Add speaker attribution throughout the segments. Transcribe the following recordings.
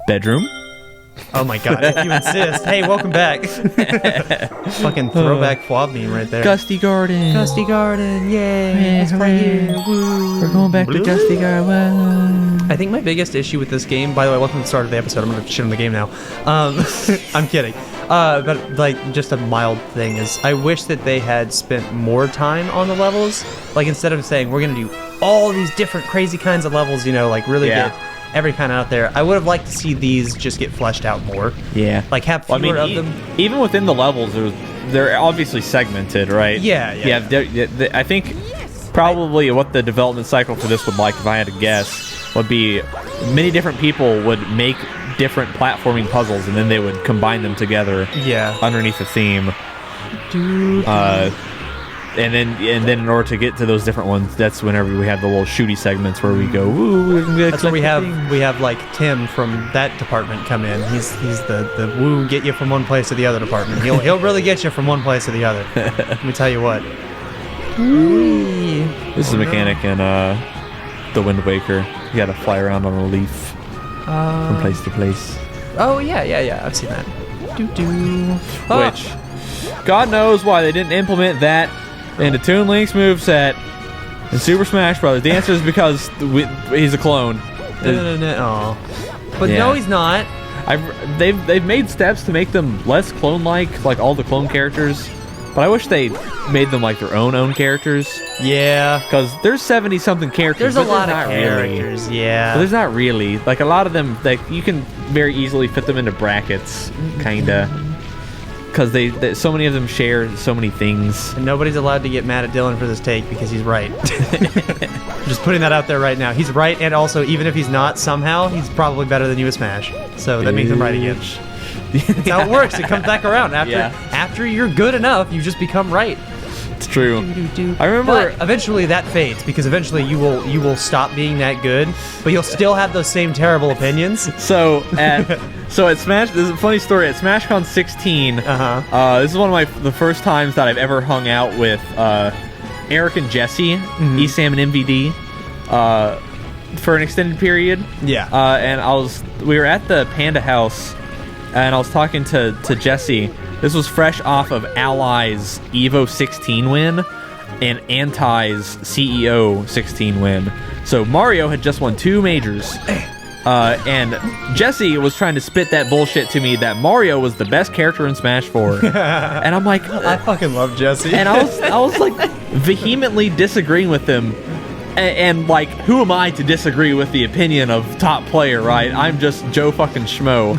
Speaker 1: Bedroom.
Speaker 2: Oh my god, if you insist. Hey, welcome back. Fucking throwback FWAB meme right there.
Speaker 1: Gusty Garden.
Speaker 2: Gusty Garden, yay. It's right here. Woo.
Speaker 1: We're going back to Gusty Garden.
Speaker 2: I think my biggest issue with this game, by the way, welcome to the start of the episode. I'm gonna shit on the game now. I'm kidding. But like, just a mild thing is, I wish that they had spent more time on the levels. Like, instead of saying we're gonna do all these different crazy kinds of levels, you know, like really get every kind out there. I would have liked to see these just get fleshed out more.
Speaker 1: Yeah.
Speaker 2: Like, have fewer of them.
Speaker 1: Even within the levels, they're obviously segmented, right?
Speaker 2: Yeah.
Speaker 1: I think probably what the development cycle for this would like, if I had to guess, would be many different people would make different platforming puzzles, and then they would combine them together.
Speaker 2: Yeah.
Speaker 1: Underneath the theme. And then in order to get to those different ones, that's whenever we have the little shooty segments where we go, ooh,
Speaker 2: that's where we have like Tim from that department come in. He's the woo, get you from one place to the other department. He'll really get you from one place to the other. Let me tell you what.
Speaker 1: This is a mechanic in the Wind Waker. You gotta fly around on a leaf from place to place.
Speaker 2: Oh yeah. I've seen that.
Speaker 1: Which, God knows why they didn't implement that into Toon Link's moveset in Super Smash Bros. The answer is because he's a clone.
Speaker 2: No. But no, he's not.
Speaker 1: They've made steps to make them less clone-like all the clone characters. But I wish they made them like their own characters.
Speaker 2: Yeah.
Speaker 1: Because there's 70-something characters.
Speaker 2: There's a lot of characters, yeah.
Speaker 1: But there's not really. Like, a lot of them, you can very easily fit them into brackets, kinda. Because so many of them share so many things.
Speaker 2: And nobody's allowed to get mad at Dillon for this take because he's right. I'm just putting that out there right now. He's right, and also, even if he's not, somehow, he's probably better than you at Smash. So that makes him right again. That's how it works. It comes back around. After you're good enough, you just become right.
Speaker 1: It's true. I remember.
Speaker 2: But eventually that fades, because eventually you will stop being that good, but you'll still have those same terrible opinions.
Speaker 1: So at Smash, this is a funny story. At SmashCon 16, this is one of the first times that I've ever hung out with Eric and Jesse, ESAM and MVD, for an extended period.
Speaker 2: Yeah.
Speaker 1: And we were at the Panda House, and I was talking to Jesse. This was fresh off of Ally's Evo 16 win and Anti's CEO 16 win. So Mario had just won 2 majors. And Jesse was trying to spit that bullshit to me that Mario was the best character in Smash 4. And I'm like,
Speaker 2: I fucking love Jesse.
Speaker 1: And I was like vehemently disagreeing with him. And like, who am I to disagree with the opinion of top player, right? I'm just Joe fucking Schmo.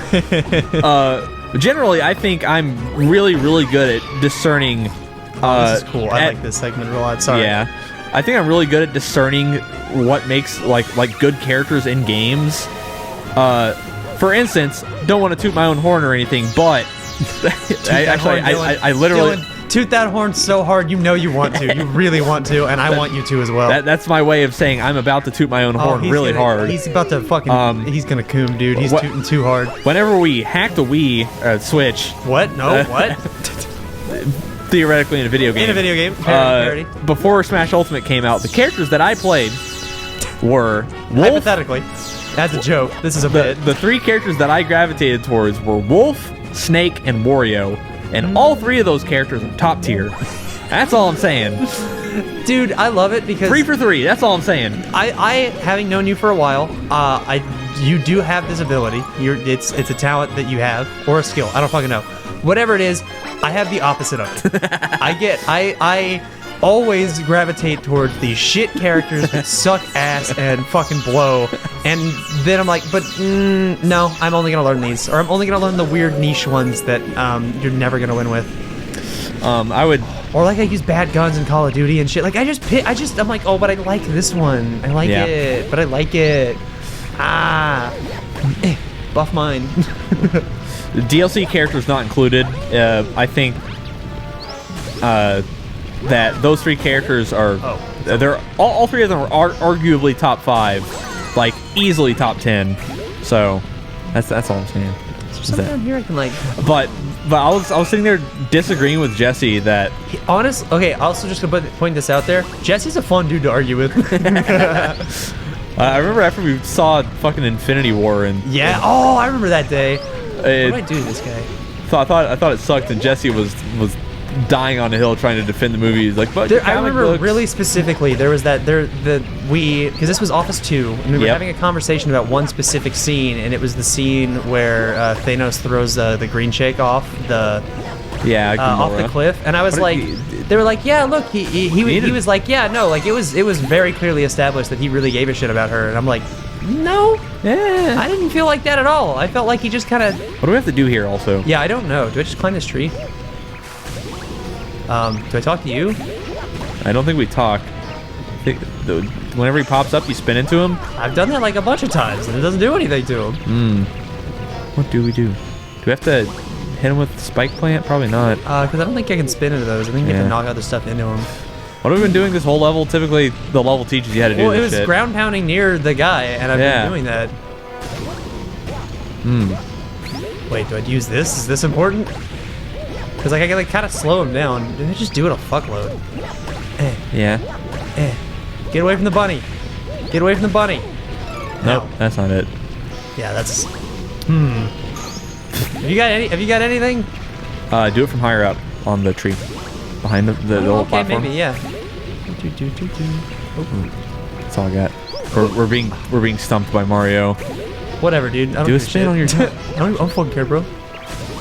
Speaker 1: Generally, I think I'm really, really good at discerning.
Speaker 2: This is cool. I like this segment a lot. Sorry.
Speaker 1: Yeah, I think I'm really good at discerning what makes like good characters in games. For instance, don't want to toot my own horn or anything, but I literally
Speaker 2: toot that horn so hard you know you want to. You really want to, and I want you to as well.
Speaker 1: That's my way of saying I'm about to toot my own horn really hard.
Speaker 2: He's about to fucking. He's gonna coom, dude. He's tooting too hard.
Speaker 1: Whenever we hacked a Wii Switch.
Speaker 2: What? No. What?
Speaker 1: Theoretically in a video game.
Speaker 2: In a video game. Parody.
Speaker 1: Before Smash Ultimate came out, the characters that I played were Wolf.
Speaker 2: Hypothetically, that's a joke. This is a bit.
Speaker 1: The 3 characters that I gravitated towards were Wolf, Snake, and Wario. And all 3 of those characters are top tier. That's all I'm saying.
Speaker 2: Dude, I love it because
Speaker 1: 3 for 3. That's all I'm saying.
Speaker 2: I having known you for a while, you do have this ability. It's a talent that you have, or a skill. I don't fucking know. Whatever it is, I have the opposite of it. I always gravitate towards these shit characters that suck ass and fucking blow. And then I'm like, but no, I'm only gonna learn these, or I'm only gonna learn the weird niche ones that you're never gonna win with.
Speaker 1: Or
Speaker 2: like I use bad guns in Call of Duty and shit. Like I'm like, oh, but I like this one. I like it, but I like it. Buff mine.
Speaker 1: The DLC characters not included. I think that those 3 characters are they're all 3 of them are arguably top 5, like easily top 10. So that's all I'm saying.
Speaker 2: Something down here I can like.
Speaker 1: But I was sitting there disagreeing with Jesse that
Speaker 2: honest. Okay, also just gonna point this out there. Jesse's a fun dude to argue with.
Speaker 1: I remember after we saw fucking Infinity War and
Speaker 2: Yeah. Oh, I remember that day. What did I do to this guy?
Speaker 1: So I thought it sucked, and Jesse was dying on the hill trying to defend the movie. He's like, but
Speaker 2: I remember really specifically because this was Office 2, and we were having a conversation about one specific scene, and it was the scene where Thanos throws the green chick off the cliff, and I was like, they were like, yeah, look, he was like, yeah, no, like it was very clearly established that he really gave a shit about her, and I'm like, no, I didn't feel like that at all. I felt like he just kind of.
Speaker 1: What do we have to do here, also?
Speaker 2: Yeah, I don't know. Do I just climb this tree? Do I talk to you?
Speaker 1: I don't think we talk. Whenever he pops up, you spin into him?
Speaker 2: I've done that like a bunch of times, and it doesn't do anything to him.
Speaker 1: What do we do? Do we have to hit him with spike plant? Probably not.
Speaker 2: Because I don't think I can spin into those. I think you have to knock other stuff into him.
Speaker 1: What have we been doing this whole level? Typically, the level teaches you how to do this
Speaker 2: Well, it was
Speaker 1: shit.
Speaker 2: ground pounding near the guy, and I've been doing that. Wait, do I use this? Is this important? Because like I can like kind of slow him down. Did I just do it a fuckload?
Speaker 1: Yeah.
Speaker 2: Get away from the bunny. Get away from the bunny.
Speaker 1: Nope, that's not it.
Speaker 2: Yeah, that's. Have you got anything?
Speaker 1: Do it from higher up on the tree, behind the little
Speaker 2: okay,
Speaker 1: platform.
Speaker 2: maybe, yeah.
Speaker 1: That's all I got. We're being stumped by Mario.
Speaker 2: Whatever, dude. I don't
Speaker 1: Do a
Speaker 2: give
Speaker 1: spin
Speaker 2: shit.
Speaker 1: on your jump.
Speaker 2: I don't fucking care, bro.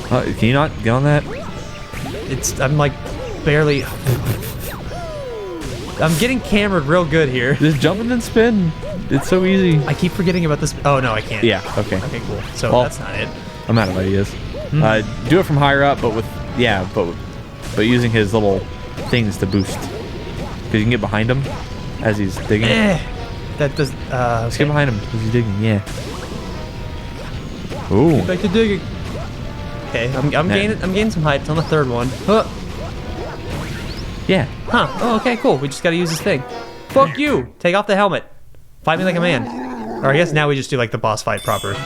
Speaker 1: Can you not get on that?
Speaker 2: I'm like barely. I'm getting cambered real good here.
Speaker 1: Just jump and then spin. It's so easy.
Speaker 2: I keep forgetting about this. Oh no, I can't.
Speaker 1: Yeah. Okay.
Speaker 2: Okay, cool. So
Speaker 1: Well,
Speaker 2: that's not it.
Speaker 1: I'm out of ideas. Do it from higher up, but but using his little things to boost. Because you can get behind him as he's digging.
Speaker 2: That does.
Speaker 1: Let's get behind him as he's digging. Yeah. Ooh.
Speaker 2: Back to digging. Okay, I'm gaining some height. It's on the third one.
Speaker 1: Yeah.
Speaker 2: Huh. Oh, okay, cool. We just gotta use this thing. Fuck you. Take off the helmet. Fight me like a man. Or I guess now we just do like the boss fight proper.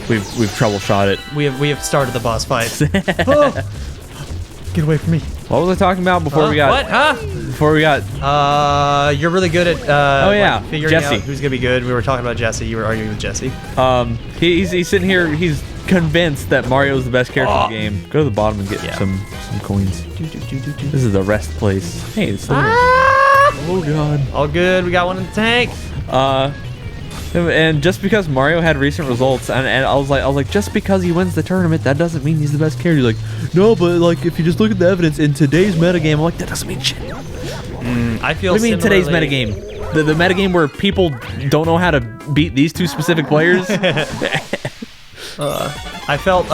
Speaker 1: We've troubleshot it.
Speaker 2: We have started the boss fight. Oh. Get away from me.
Speaker 1: What was I talking about before we got?
Speaker 2: What? Huh?
Speaker 1: Before we got.
Speaker 2: You're really good at. Figuring
Speaker 1: Jesse.
Speaker 2: out who's gonna be good. We were talking about Jesse. You were arguing with Jesse.
Speaker 1: He's sitting here. He's convinced that Mario's the best character in the game. Go to the bottom and get some coins. This is the rest place. Hey, it's still here. Oh god.
Speaker 2: All good. We got one in the tank.
Speaker 1: And just because Mario had recent results, and I was like, just because he wins the tournament, that doesn't mean he's the best character. He's like, no, but like if you just look at the evidence in today's metagame, I'm like, that doesn't mean shit.
Speaker 2: I feel.
Speaker 1: What do you mean today's metagame? The metagame where people don't know how to beat these two specific players?
Speaker 2: I felt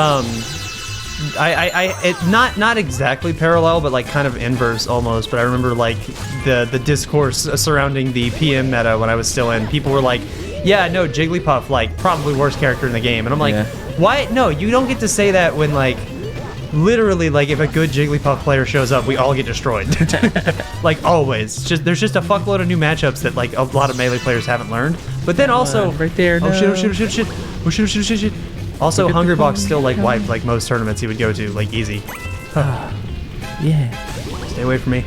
Speaker 2: not exactly parallel, but like kind of inverse almost. But I remember like the discourse surrounding the PM meta when I was still in. People were like, yeah, no, Jigglypuff, like probably worst character in the game, and I'm like, why? No, you don't get to say that when like literally like if a good Jigglypuff player shows up, we all get destroyed. Like always. There's just a fuckload of new matchups that like a lot of Melee players haven't learned. But then also
Speaker 1: right there.
Speaker 2: Oh shit. Also, Hungrybox still like wiped like most tournaments he would go to, like easy.
Speaker 1: Yeah.
Speaker 2: Stay away from me.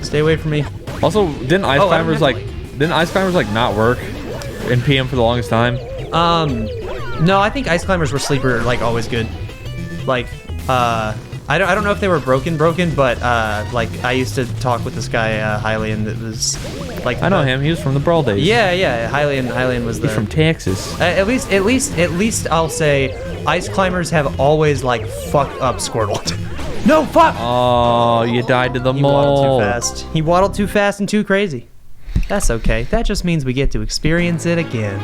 Speaker 2: Stay away from me.
Speaker 1: Also, didn't Ice Climbers like not work in PM for the longest time?
Speaker 2: No, I think Ice Climbers were sleeper like always good. Like, I don't know if they were broken, but like I used to talk with this guy Hylian that was like
Speaker 1: I know him. He was from the Brawl days.
Speaker 2: Yeah. Hylian was
Speaker 1: He's from Texas.
Speaker 2: At least I'll say Ice Climbers have always like fucked up Squirtle. No, fuck!
Speaker 1: Oh, you died to the
Speaker 2: He
Speaker 1: mole.
Speaker 2: waddled too fast. He waddled too fast and too crazy. That's okay. That just means we get to experience it again.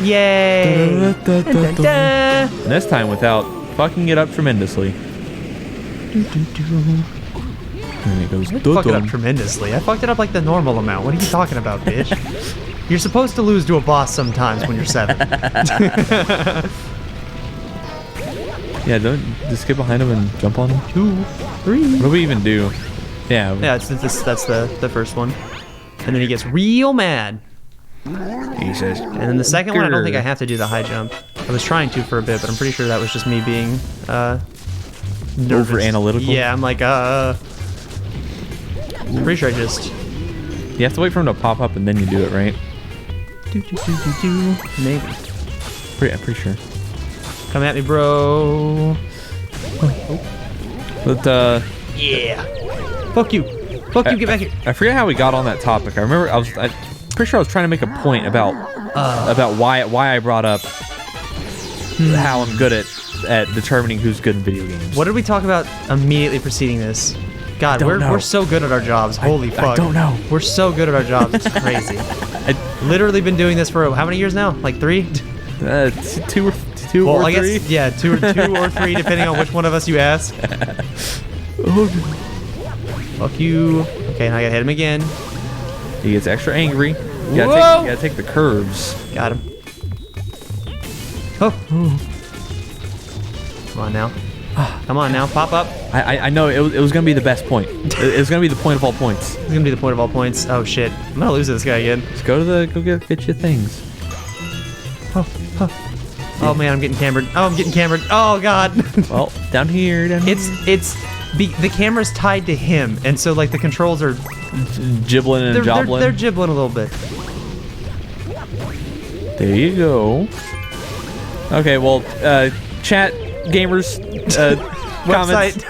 Speaker 2: Yay! Dun, dun, dun.
Speaker 1: And this time without fucking it up tremendously. And it goes.
Speaker 2: Fuck it up tremendously. I fucked it up like the normal amount. What are you talking about, bitch? You're supposed to lose to a boss sometimes when you're 7.
Speaker 1: Yeah, don't just get behind him and jump on him.
Speaker 2: 2, 3.
Speaker 1: What do we even do? Yeah.
Speaker 2: Yeah, that's the first one. And then he gets real mad.
Speaker 1: He says.
Speaker 2: And then the second one, I don't think I have to do the high jump. I was trying to for a bit, but I'm pretty sure that was just me being nervous.
Speaker 1: Over analytical.
Speaker 2: Yeah, I'm like pretty sure I just.
Speaker 1: You have to wait for him to pop up and then you do it, right?
Speaker 2: Maybe.
Speaker 1: I'm pretty sure.
Speaker 2: Come at me, bro.
Speaker 1: But
Speaker 2: Yeah. Fuck you. Fuck you. Get back here.
Speaker 1: I forget how we got on that topic. I remember I'm pretty sure I was trying to make a point about why I brought up how I'm good at determining who's good in video games.
Speaker 2: What did we talk about immediately preceding this? God,
Speaker 1: don't know.
Speaker 2: we're so good at our jobs. Holy fuck.
Speaker 1: I don't know.
Speaker 2: We're so good at our jobs. It's crazy. Literally been doing this for how many years now? Like 3?
Speaker 1: Two
Speaker 2: Well,
Speaker 1: or
Speaker 2: I
Speaker 1: three.
Speaker 2: guess, yeah, two or three, depending on which one of us you ask. Fuck you. Okay, now I gotta hit him again.
Speaker 1: He gets extra angry. You
Speaker 2: Whoa!
Speaker 1: gotta take the curves.
Speaker 2: Got him. Oh. Come on now. Come on now, pop up.
Speaker 1: I know it was gonna be the best point. It was gonna be the point of all points.
Speaker 2: It's gonna be the point of all points. Oh shit, I'm gonna lose to this guy again.
Speaker 1: Just go get your things.
Speaker 2: Oh man, I'm getting cambered. Oh, I'm getting cambered. Oh god.
Speaker 1: Well, down here.
Speaker 2: The camera's tied to him, and so like the controls are
Speaker 1: Gibbling and jobbling.
Speaker 2: They're gibbling a little bit.
Speaker 1: There you go. Okay, well, chat gamers, comments.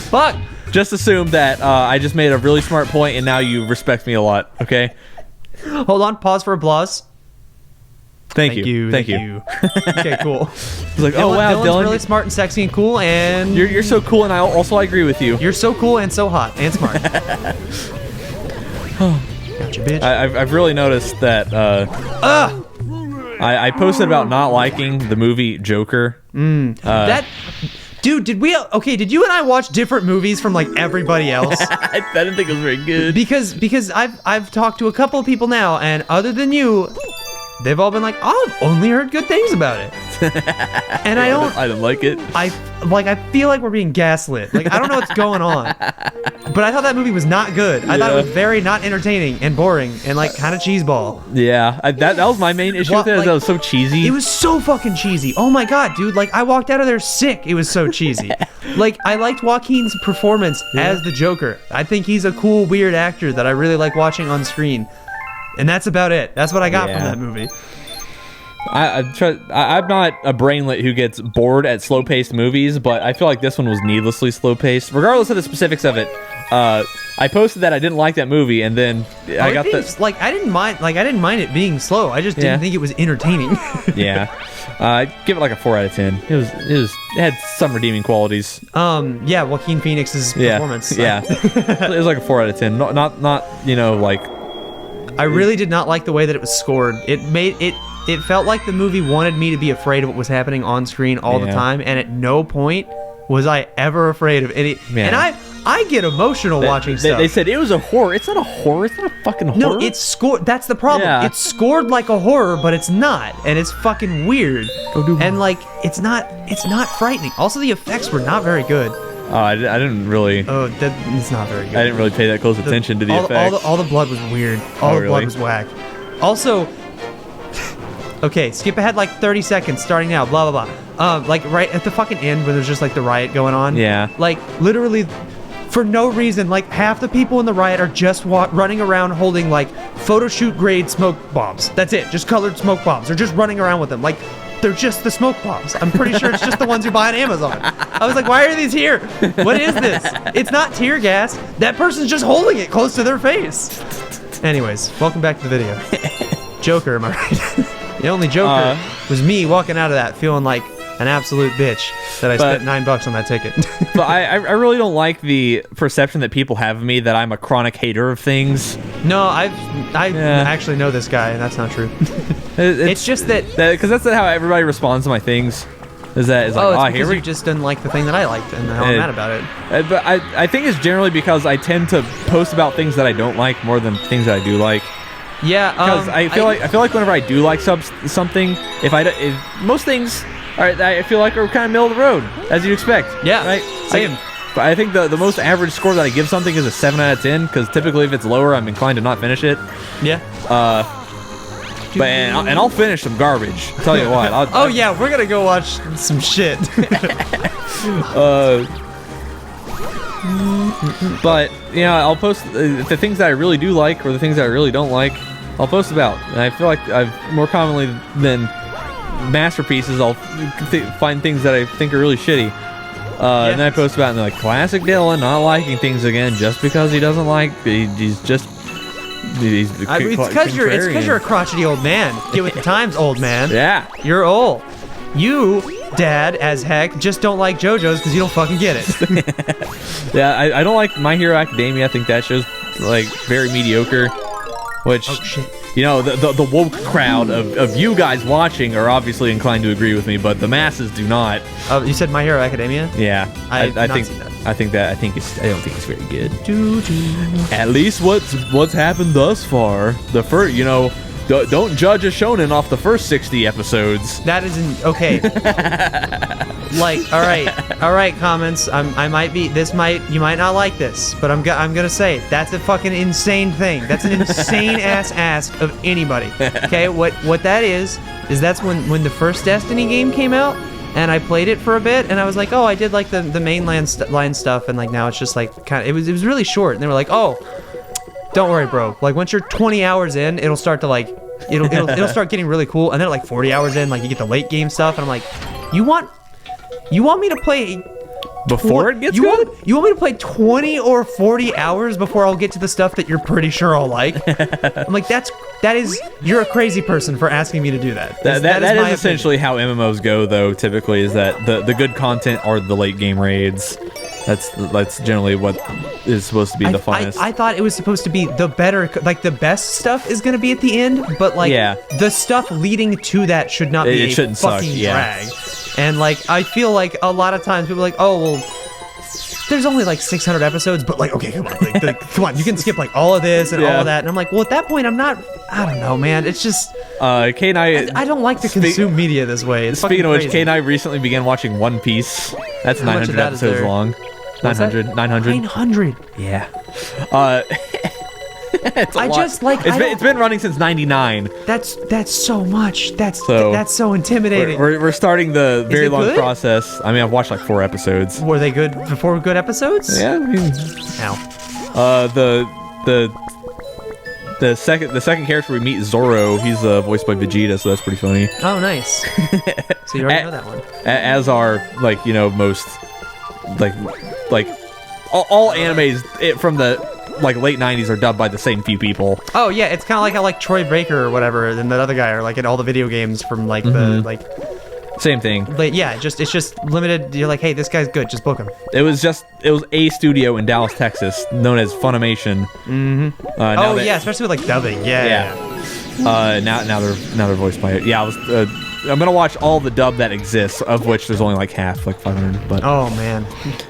Speaker 2: Fuck.
Speaker 1: Just assume that I just made a really smart point, and now you respect me a lot. Okay.
Speaker 2: Hold on. Pause for applause.
Speaker 1: Thank you.
Speaker 2: Okay, cool.
Speaker 1: It's like, oh wow,
Speaker 2: Dillon's
Speaker 1: Dillon,
Speaker 2: really smart and sexy and cool, and
Speaker 1: you're so cool, and I agree with you.
Speaker 2: you're so cool and so hot and smart. Gotcha, bitch.
Speaker 1: I've really noticed that. I posted about not liking the movie Joker.
Speaker 2: That. Dude, did you and I watch different movies from like everybody else?
Speaker 1: I didn't think it was very good.
Speaker 2: Because I've talked to a couple of people now, and other than you, they've all been like, oh, I've only heard good things about it. And I
Speaker 1: didn't like it.
Speaker 2: I feel like we're being gaslit. Like, I don't know what's going on. But I thought that movie was not good. I thought it was very not entertaining and boring and like kind of cheeseball.
Speaker 1: Yeah, that was my main issue with it.
Speaker 2: Like,
Speaker 1: that was so cheesy.
Speaker 2: It was so fucking cheesy. Oh my god, dude. Like, I walked out of there sick. It was so cheesy. Like, I liked Joaquin's performance as the Joker. I think he's a cool, weird actor that I really like watching on screen. And that's about it. That's what I got from that movie.
Speaker 1: I'm not a brainlet who gets bored at slow-paced movies, but I feel like this one was needlessly slow-paced. Regardless of the specifics of it, I posted that I didn't like that movie, and then I got the
Speaker 2: like I didn't mind it being slow. I just didn't think it was entertaining.
Speaker 1: Yeah, give it like a 4 out of 10. It had some redeeming qualities.
Speaker 2: Yeah, Joaquin Phoenix's performance.
Speaker 1: Yeah, it was like a 4 out of 10. Not you know, like.
Speaker 2: I really did not like the way that it was scored. It felt like the movie wanted me to be afraid of what was happening on screen all the time, and at no point was I ever afraid of any. And I get emotional watching stuff.
Speaker 1: They said it was a horror. It's not a horror. It's not a fucking horror.
Speaker 2: No, it's scored. That's the problem.
Speaker 1: Yeah.
Speaker 2: It's scored like a horror, but it's not, and it's fucking weird. And like, it's not frightening. Also, the effects were not very good.
Speaker 1: Oh, I didn't really.
Speaker 2: Oh, it's not very good.
Speaker 1: I didn't really pay that close attention to the effects.
Speaker 2: All the blood was weird. All the blood was whack. Also, okay, skip ahead like 30 seconds, starting now. Blah blah blah. Like right at the fucking end where there's just like the riot going on.
Speaker 1: Yeah.
Speaker 2: Like literally, for no reason, like half the people in the riot are just running around holding like photo shoot grade smoke bombs. That's it. Just colored smoke bombs. They're just running around with them. Like, they're just the smoke bombs. I'm pretty sure it's just the ones you buy on Amazon. I was like, why are these here? What is this? It's not tear gas. That person's just holding it close to their face. Anyways, welcome back to the video. Joker, am I right? The only Joker was me walking out of that feeling like an absolute bitch that I spent $9 on that ticket.
Speaker 1: But I really don't like the perception that people have of me that I'm a chronic hater of things.
Speaker 2: No, I actually know this guy, and that's not true. It's just that
Speaker 1: because that's how everybody responds to my things. Is like,
Speaker 2: it's because you just didn't like the thing that I liked, and how I'm mad about it.
Speaker 1: But I think it's generally because I tend to post about things that I don't like more than things that I do like.
Speaker 2: Yeah,
Speaker 1: because I feel like whenever I do like something, if most things, all right, I feel like are kind of middle of the road, as you'd expect.
Speaker 2: Yeah,
Speaker 1: right.
Speaker 2: Same.
Speaker 1: But I think the most average score that I give something is a 7 out of 10, because typically if it's lower, I'm inclined to not finish it.
Speaker 2: Yeah.
Speaker 1: But and I'll finish some garbage. I'll tell you what.
Speaker 2: Yeah, we're gonna go watch some shit.
Speaker 1: But you know, I'll post the things that I really do like or the things that I really don't like. I'll post about. And I feel like I've more commonly than masterpieces, I'll find things that I think are really shitty. And then I post about, and they're like, classic Dillon not liking things again just because he doesn't like. He's just. It's
Speaker 2: because you're a crotchety old man. Get with the times, old man.
Speaker 1: Yeah.
Speaker 2: You're old. You, dad, as heck, just don't like JoJo's because you don't fucking get it.
Speaker 1: Yeah, I don't like My Hero Academia. I think that show's like very mediocre. Which,
Speaker 2: oh shit.
Speaker 1: You know, the woke crowd of you guys watching are obviously inclined to agree with me, but the masses do not.
Speaker 2: You said My Hero Academia?
Speaker 1: Yeah, I think
Speaker 2: seen that.
Speaker 1: I don't think it's very good. At least what's happened thus far. The first, you know, don't judge a shonen off the first 60 episodes.
Speaker 2: That isn't okay. Like, all right, comments. You might not like this, but I'm gonna say that's a fucking insane thing. That's an insane ass ask of anybody. Okay, what that is that's when the first Destiny game came out, and I played it for a bit, and I was like, oh, I did like the mainline line stuff, and like now it's just like kind of it was really short, and they were like, oh, don't worry, bro. Like once you're 20 hours in, it'll start to like it'll start getting really cool, and then like 40 hours in, like you get the late game stuff, and I'm like, you want me to play
Speaker 1: before it gets good?
Speaker 2: You want me to play 20 or 40 hours before I'll get to the stuff that you're pretty sure I'll like? I'm like, you're a crazy person for asking me to do that.
Speaker 1: That is essentially how MMOs go, though. Typically, is that the good content are the late game raids. That's generally what is supposed to be the funnest.
Speaker 2: I thought it was supposed to be the better, like the best stuff is going to be at the end, but like the stuff leading to that should not be a fucking drag. And like I feel like a lot of times people are like, oh well, there's only like 600 episodes, but like okay, come on, come on, you can skip like all of this and all of that, and I'm like, well at that point I don't know, man. It's just
Speaker 1: Cade and
Speaker 2: I don't like to consume media this way. It's
Speaker 1: speaking of which,
Speaker 2: crazy.
Speaker 1: Cade and I recently began watching One Piece. That's 900 episodes long. 900. Yeah. It's a lot. It's been running since '99.
Speaker 2: That's so much. That's so intimidating.
Speaker 1: We're starting the very long process. I mean, I've watched like 4 episodes.
Speaker 2: Were they good before good episodes?
Speaker 1: Yeah. I mean,
Speaker 2: Ow.
Speaker 1: The second character we meet, Zoro, he's voiced by Vegeta, so that's pretty funny.
Speaker 2: Oh, nice. So you already know that one.
Speaker 1: As are like, you know, most like all animes from the like late 90s are dubbed by the same few people.
Speaker 2: Oh yeah, it's kind of like how like Troy Baker or whatever, and that other guy are like in all the video games from like the like
Speaker 1: same thing.
Speaker 2: But yeah, it's just limited. You're like, hey, this guy's good, just book him.
Speaker 1: It was a studio in Dallas, Texas, known as Funimation.
Speaker 2: Mm-hmm. Especially with like dubbing. Yeah.
Speaker 1: Now they're voiced by it. Yeah, I'm gonna watch all the dub that exists, of which there's only like half, like 500. But
Speaker 2: oh man,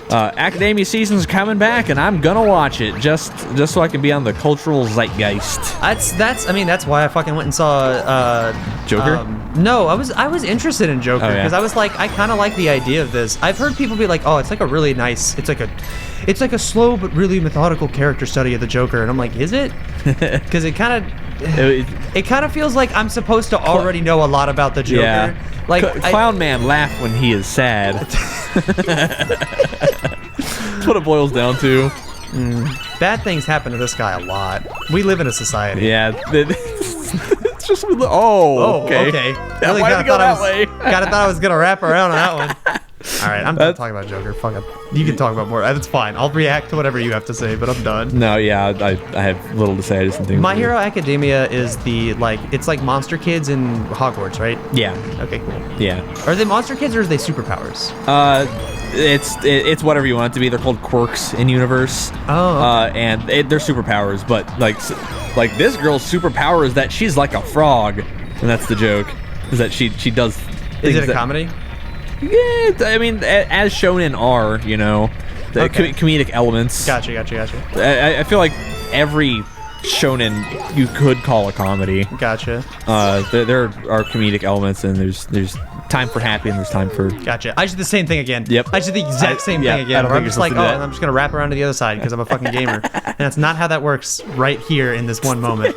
Speaker 1: Academia season's coming back, and I'm gonna watch it just so I can be on the cultural zeitgeist.
Speaker 2: That's why I fucking went and saw
Speaker 1: Joker.
Speaker 2: No, I was interested in Joker because I was like, I kind of like the idea of this. I've heard people be like, oh, it's like a really nice, it's like a slow but really methodical character study of the Joker, and I'm like, is it? Because it kind of feels like I'm supposed to already know a lot about the Joker.
Speaker 1: Yeah.
Speaker 2: Like
Speaker 1: Clown Man laugh when he is sad. That's what it boils down to.
Speaker 2: Bad things happen to this guy a lot. We live in a society.
Speaker 1: Yeah. It's just okay.
Speaker 2: Really
Speaker 1: Why did it go that way?
Speaker 2: Kind of thought I was gonna wrap around on that one. All right, I'm done talking about Joker. Fuck it. You can talk about more. That's fine. I'll react to whatever you have to say, but I'm done.
Speaker 1: No, yeah, I have little to say. I just think
Speaker 2: My Hero Academia is it's like Monster Kids in Hogwarts, right?
Speaker 1: Yeah.
Speaker 2: Okay, cool.
Speaker 1: Yeah.
Speaker 2: Are they monster kids or are they superpowers?
Speaker 1: It's whatever you want it to be. They're called quirks in universe.
Speaker 2: Oh. Okay.
Speaker 1: And they're superpowers, but like this girl's superpower is that she's like a frog, and that's the joke. Is that she does.
Speaker 2: Is it a comedy?
Speaker 1: Yeah, I mean, as shonen are, you know, the comedic elements.
Speaker 2: Gotcha.
Speaker 1: I feel like every shonen you could call a comedy.
Speaker 2: Gotcha.
Speaker 1: There are comedic elements, and there's time for happy and there's time for...
Speaker 2: Gotcha. I did the same thing again.
Speaker 1: Yep.
Speaker 2: I did the exact same thing again. Where I'm just like, and I'm just going to wrap around to the other side because I'm a fucking gamer. And that's not how that works right here in this one moment.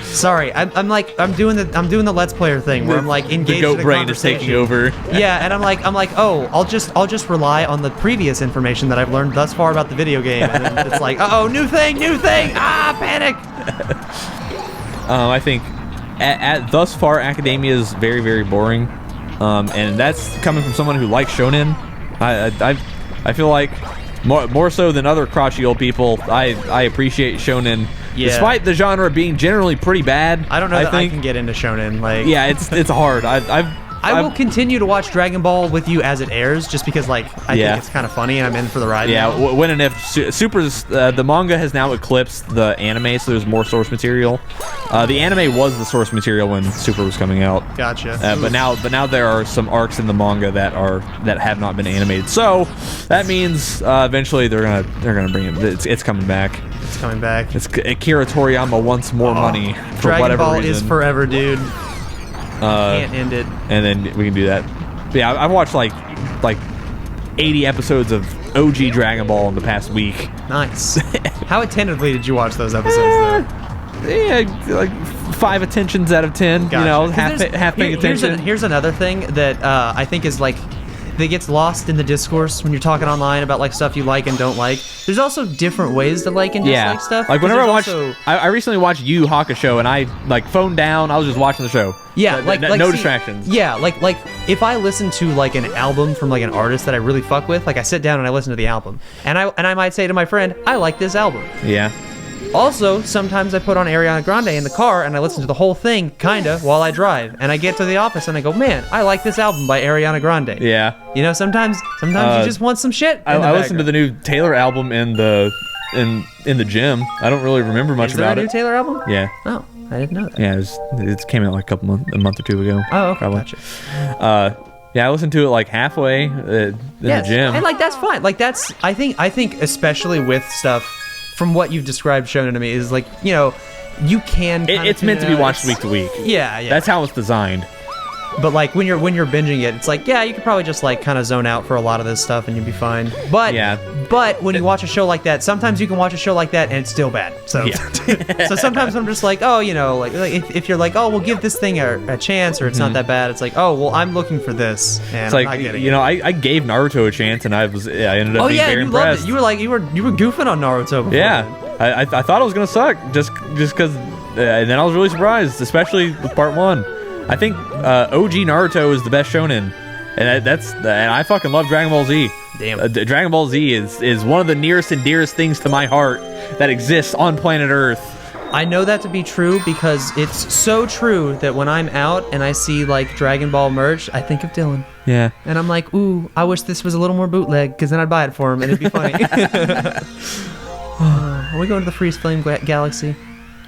Speaker 2: Sorry. I'm doing the Let's Player thing where I'm like engaged
Speaker 1: the goat
Speaker 2: in a
Speaker 1: brain is taking over.
Speaker 2: Yeah, and I'm like, oh, I'll just rely on the previous information that I've learned thus far about the video game. And then it's like, new thing. Panic.
Speaker 1: I think at thus far, academia is very, very boring, and that's coming from someone who likes shonen. I feel like more so than other crotchety old people, I appreciate shonen, despite the genre being generally pretty bad.
Speaker 2: I don't know that I can get into shonen. Like,
Speaker 1: yeah, it's hard.
Speaker 2: I will continue to watch Dragon Ball with you as it airs, just because like I think it's kind of funny and I'm in for the ride.
Speaker 1: Yeah,
Speaker 2: now.
Speaker 1: When and if Super's the manga has now eclipsed the anime, so there's more source material. The anime was the source material when Super was coming out.
Speaker 2: Gotcha.
Speaker 1: But now there are some arcs in the manga that have not been animated. So that means eventually they're gonna bring it. It's coming back.
Speaker 2: It's coming back.
Speaker 1: It's Akira Toriyama wants more money for
Speaker 2: Dragon
Speaker 1: whatever
Speaker 2: Ball
Speaker 1: reason.
Speaker 2: is forever, dude. Can't end it.
Speaker 1: And then we can do that. But yeah, I've watched like 80 episodes of OG Dragon Ball in the past week.
Speaker 2: Nice. How attentively did you watch those episodes, though?
Speaker 1: Yeah, like 5 attentions out of 10.
Speaker 2: Gotcha.
Speaker 1: You know, half paying attention.
Speaker 2: Here's another thing that I think is like that gets lost in the discourse when you're talking online about like stuff you like and don't like. There's also different ways to like and dislike stuff.
Speaker 1: Like whenever I recently watched Yu Yu Hakusho and I like phoned down. I was just watching the show.
Speaker 2: Yeah,
Speaker 1: no distractions.
Speaker 2: Yeah, like if I listen to like an album from like an artist that I really fuck with, like I sit down and I listen to the album, and I might say to my friend, I like this album.
Speaker 1: Yeah.
Speaker 2: Also, sometimes I put on Ariana Grande in the car and I listen to the whole thing, kinda, while I drive. And I get to the office and I go, man, I like this album by Ariana Grande.
Speaker 1: Yeah.
Speaker 2: You know, sometimes you just want some shit.
Speaker 1: I listened to the new Taylor album in the gym. I don't really remember much about it.
Speaker 2: Is there a new Taylor album?
Speaker 1: Yeah.
Speaker 2: Oh, I didn't know that.
Speaker 1: Yeah, it came out like a month or two ago.
Speaker 2: Oh, okay,
Speaker 1: probably.
Speaker 2: gotcha.
Speaker 1: Yeah, I listened to it like halfway in the gym.
Speaker 2: And like that's fine. Like that's I think especially with stuff from what you've described shown to me is like, you know, you can
Speaker 1: it's meant to be watched week to week.
Speaker 2: Yeah.
Speaker 1: That's how it's designed.
Speaker 2: But like when you're binging it, it's like, yeah, you could probably just like kind of zone out for a lot of this stuff and you'd be fine. But but when you watch a show like that, sometimes you can watch a show like that and it's still bad. So so sometimes I'm just like, oh, you know, like if you're like, oh, we'll give this thing a chance or it's not that bad. It's like, oh, well, I'm looking for this. And
Speaker 1: it's like,
Speaker 2: I'm not getting
Speaker 1: you know, I gave Naruto a chance and I ended up being very impressed.
Speaker 2: Loved it. You were goofing on Naruto before.
Speaker 1: Yeah, I thought it was gonna suck just because, and then I was really surprised, especially with part 1. I think OG Naruto is the best shonen, and and I fucking love Dragon Ball Z.
Speaker 2: Damn.
Speaker 1: Dragon Ball Z is one of the nearest and dearest things to my heart that exists on planet Earth.
Speaker 2: I know that to be true because it's so true that when I'm out and I see like Dragon Ball merch, I think of Dillon.
Speaker 1: Yeah.
Speaker 2: And I'm like, ooh, I wish this was a little more bootleg because then I'd buy it for him and it'd be funny. Are we going to the Freeze Flame Galaxy?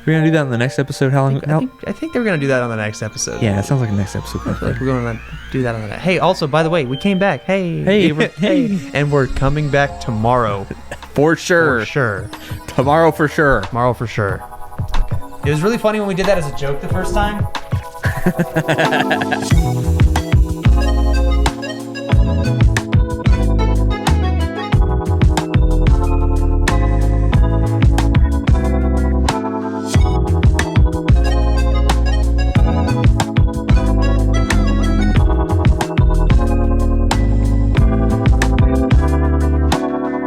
Speaker 1: We're gonna do that in the next episode. How long?
Speaker 2: I think they're gonna do that on the next episode.
Speaker 1: Yeah, it sounds like the next episode.
Speaker 2: I feel like we're gonna do that on the next. Hey, also, by the way, we came back. Hey,
Speaker 1: hey,
Speaker 2: and we're coming back tomorrow.
Speaker 1: For sure.
Speaker 2: For sure.
Speaker 1: Tomorrow for sure.
Speaker 2: Tomorrow for sure. Okay. It was really funny when we did that as a joke the first time.